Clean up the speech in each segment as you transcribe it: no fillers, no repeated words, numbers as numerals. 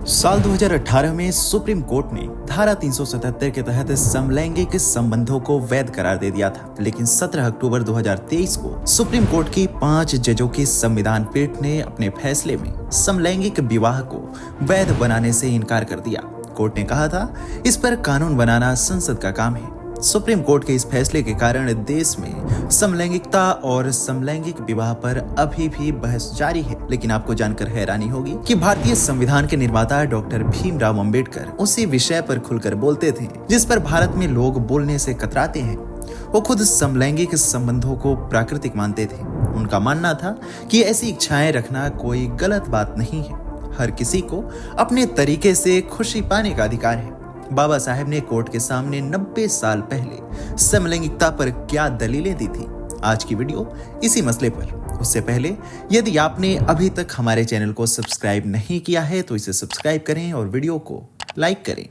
साल 2018 में supreme court ने धारा 377 के तहत समलैंगिक संबंधों को वैध करार दे दिया था, लेकिन 17 अक्टूबर 2023 को सुप्रीम कोर्ट की 5 जजों की संविधान पीठ ने अपने फैसले में समलैंगिक विवाह को वैध बनाने से इनकार कर दिया। कोर्ट ने कहा था, इस पर कानून बनाना संसद का काम है। सुप्रीम कोर्ट के इस फैसले के कारण देश में समलैंगिकता और समलैंगिक विवाह पर अभी भी बहस जारी है। लेकिन आपको जानकर हैरानी होगी कि भारतीय संविधान के निर्माता डॉक्टर भीमराव अंबेडकर उसी विषय पर खुलकर बोलते थे जिस पर भारत में लोग बोलने से कतराते हैं। वो खुद समलैंगिक संबंधों को प्राकृतिक मानते थे। उनका मानना था कि ऐसी इच्छाएं रखना कोई गलत बात नहीं है। हर किसी को अपने तरीके से खुशी पाने का अधिकार है। बाबा साहेब ने कोर्ट के सामने 90 साल पहले समलैंगिकता पर क्या दलीलें दी थी। आज की वीडियो इसी मसले पर। उससे पहले यदि आपने अभी तक हमारे चैनल को सब्सक्राइब नहीं किया है तो इसे सब्सक्राइब करें और वीडियो को लाइक करें।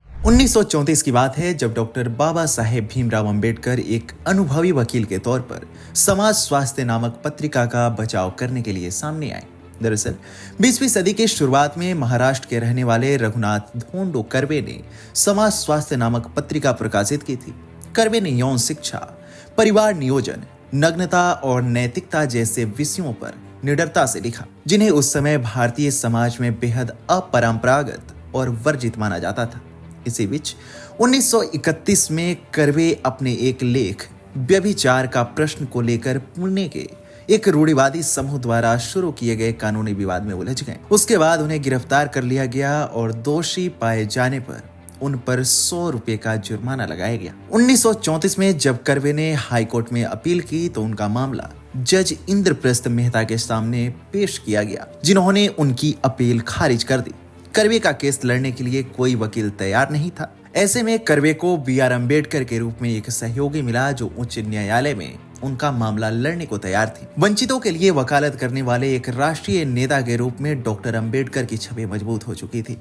1934 की बात है जब डॉक्टर बाबा साहेब भीमराव अंबेडकर एक अनुभवी वकील के तौर पर समाज स्वास्थ्य नामक पत्रिका का बचाव करने के लिए सामने आए। दरअसल 20वीं सदी के शुरुआत में महाराष्ट्र के रहने वाले रघुनाथ धोंडो कर्वे ने समाज स्वास्थ्य नामक पत्रिका प्रकाशित की थी। कर्वे ने यौन शिक्षा, परिवार नियोजन, नग्नता और नैतिकता जैसे विषयों पर निडरता से लिखा, जिन्हें उस समय भारतीय समाज में बेहद अपरंपरागत और वर्जित माना जाता था। इसी बीच 1931 में कर्वे अपने एक लेख व्यभिचार का प्रश्न को लेकर पुणे के एक रूढ़िवादी समूह द्वारा शुरू किए गए कानूनी विवाद में उलझ गए। उसके बाद उन्हें गिरफ्तार कर लिया गया और दोषी पाए जाने पर उन पर 100 रुपए का जुर्माना लगाया गया। 1934 में जब कर्वे ने हाई कोर्ट में अपील की तो उनका मामला जज इंद्रप्रस्थ मेहता के सामने पेश किया गया, जिन्होंने उनकी अपील खारिज कर दी। कर्वे का केस लड़ने के लिए कोई वकील तैयार नहीं था। ऐसे में कर्वे को B.R. अम्बेडकर के रूप में एक सहयोगी मिला जो उच्च न्यायालय में उनका मामला लड़ने को तैयार थी। वंचितों के लिए वकालत करने वाले एक राष्ट्रीय नेता के रूप में डॉक्टर अम्बेडकर की छवि मजबूत हो चुकी थी।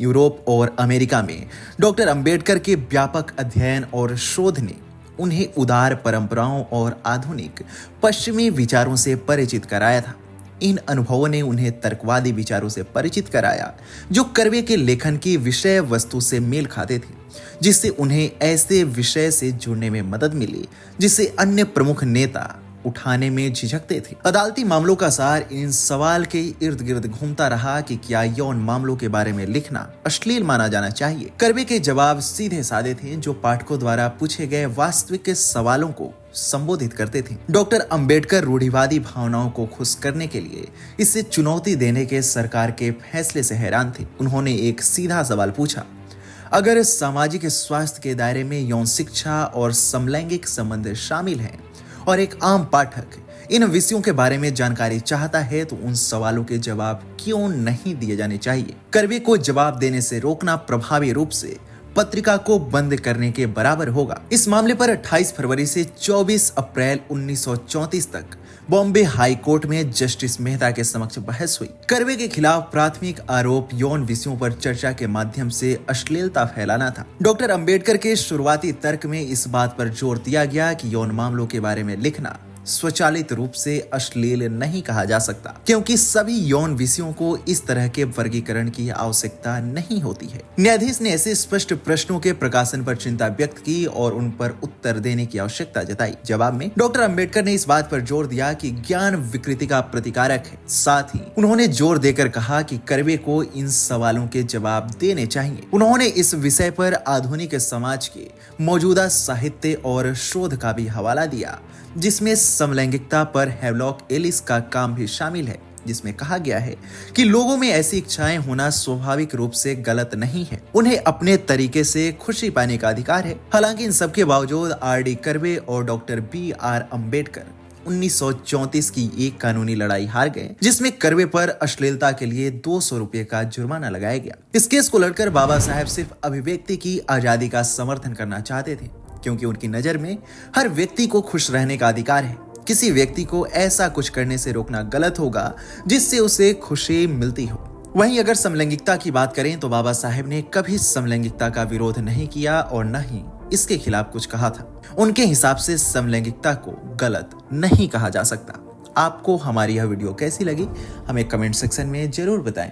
यूरोप और अमेरिका में डॉक्टर अम्बेडकर के व्यापक अध्ययन और शोध ने उन्हें उदार परंपराओं और आधुनिक पश्चिमी विचारों से परिचित कराया था। इन अनुभवों ने उन्हें तर्कवादी विचारों से परिचित कराया जो कर्वे के लेखन की विषय वस्तु से मेल खाते थे, जिससे उन्हें ऐसे विषय से जुड़ने में मदद मिली जिसे अन्य प्रमुख नेता उठाने में झिझकते थे। अदालती मामलों का सार इन सवाल के इर्द गिर्द घूमता रहा कि क्या यौन मामलों के बारे में लिखना अश्लील माना जाना चाहिए। कर्वे के जवाब सीधे साधे थे जो पाठकों द्वारा पूछे गए वास्तविक सवालों को संबोधित करते थे। डॉक्टर अंबेडकर रूढ़िवादी भावनाओं को खुश करने के लिए इसे चुनौती देने के सरकार के फैसले से हैरान थे। उन्होंने एक सीधा सवाल पूछा, अगर सामाजिक स्वास्थ्य के दायरे में यौन शिक्षा और समलैंगिक संबंध शामिल हैं और एक आम पाठक इन विषयों के बारे में जानकारी चाहता है तो उन सवालों के जवाब क्यों नहीं दिए जाने चाहिए। कर्वे को जवाब देने से रोकना प्रभावी रूप से पत्रिका को बंद करने के बराबर होगा। इस मामले पर 28 फरवरी से 24 अप्रैल 1934 तक बॉम्बे हाई कोर्ट में जस्टिस मेहता के समक्ष बहस हुई। कर्वे के खिलाफ प्राथमिक आरोप यौन विषयों पर चर्चा के माध्यम से अश्लीलता फैलाना था। डॉक्टर अंबेडकर के शुरुआती तर्क में इस बात पर जोर दिया गया कि यौन मामलों के बारे में लिखना स्वचालित रूप से अश्लील नहीं कहा जा सकता, क्योंकि सभी यौन विषयों को इस तरह के वर्गीकरण की आवश्यकता नहीं होती है। न्यायाधीश ने ऐसे स्पष्ट प्रश्नों के प्रकाशन पर चिंता व्यक्त की और उन पर उत्तर देने की आवश्यकता जताई। जवाब में डॉक्टर अंबेडकर ने इस बात पर जोर दिया कि ज्ञान विकृति का प्रतिकारक है। साथ ही उन्होंने जोर देकर कहा कि कर्वे को इन सवालों के जवाब देने चाहिए। उन्होंने इस विषय पर आधुनिक समाज के मौजूदा साहित्य और शोध का भी हवाला दिया, जिसमें समलैंगिकता पर हैवलॉक एलिस का काम भी शामिल है, जिसमें कहा गया है कि लोगों में ऐसी इच्छाएं होना स्वाभाविक रूप से गलत नहीं है। उन्हें अपने तरीके से खुशी पाने का अधिकार है। हालांकि इन सब के बावजूद R.D. कर्वे और डॉक्टर B.R. अम्बेडकर 1934 की एक कानूनी लड़ाई हार गए, जिसमें कर्वे पर अश्लीलता के लिए 200 रुपए का जुर्माना लगाया गया। इस केस को लड़कर बाबा साहेब सिर्फ अभिव्यक्ति की आजादी का समर्थन करना चाहते थे, क्योंकि उनकी नजर में हर व्यक्ति को खुश रहने का अधिकार है। किसी व्यक्ति को ऐसा कुछ करने से रोकना गलत होगा जिससे उसे खुशी मिलती हो। वहीं अगर समलैंगिकता की बात करें तो बाबा साहेब ने कभी समलैंगिकता का विरोध नहीं किया और न ही इसके खिलाफ कुछ कहा था। उनके हिसाब से समलैंगिकता को गलत नहीं कहा जा सकता। आपको हमारी यह वीडियो कैसी लगी हमें कमेंट सेक्शन में जरूर बताएं।